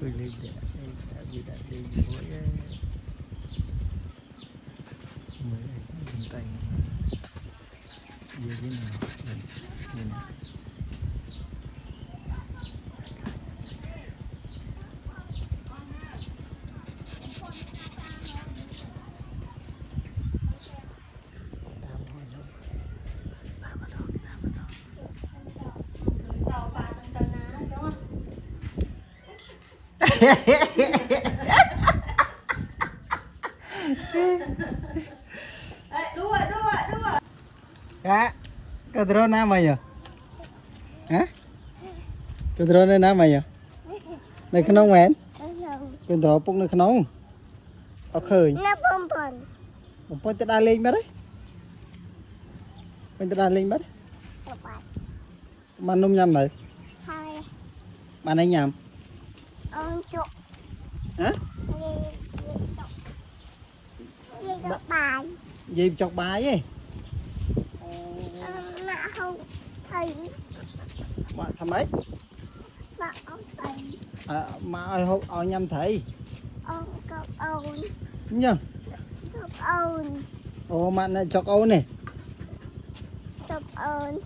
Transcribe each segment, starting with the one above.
tôi lên để vì đã đi với mới bên tay dưới cái này nhìn Kak, ke drone namanya? Hah? Ke drone namanya? Nơi khăn ông mến? Ke drone bụng nơi khăn ông? Ở khơi? Nó bông bồn. Bông bồn ta lên mất đấy? Bông ta lên mất? Bạn nông nhầm này? Hai. Bạn ấy nhầm? Ông chụp. Hả? Đi chụp bài. Gì chọc bài ấy? Mà không thấy. Mà thầm ấy? Mà ông thấy. Mà ở nhầm thấy? Ông chụp ôn. Nhờ? Chụp ôn. Ồ bạn này chọc ôn này? Chụp ôn.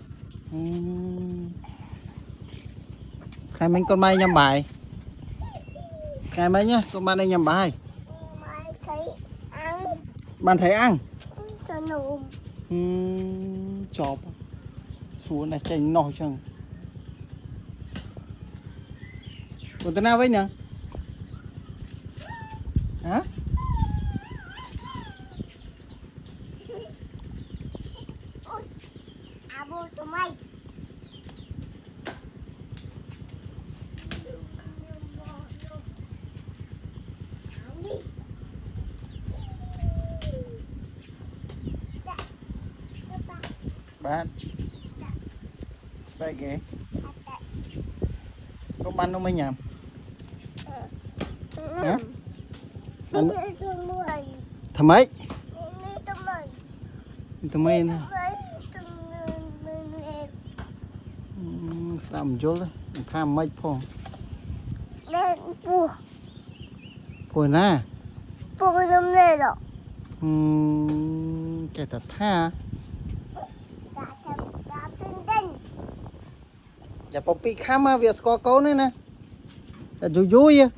Khai mình con may nhầm bài. Khai mấy nhá, con bạn này nhầm bài. Mày thấy ăn. Bạn thấy ăn? Cho nụm. Chọp xuống này chanh nọ chừng còn tên nào với nhỉ? Hả? À bố tụi mày. Bạn đây kìa có bắn không mấy nhầm? Hả? Bắn... Thầm ấy? Thầm ấy nè làm vô đấy tham mấy phong phôi na phôi năm này đó cái thật tha dạ popi khám á việc có câu nữa nè là vui vui á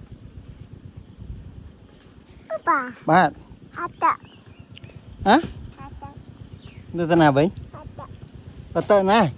bà bạn hả? Đưa tên nào vậy? Bà tên nè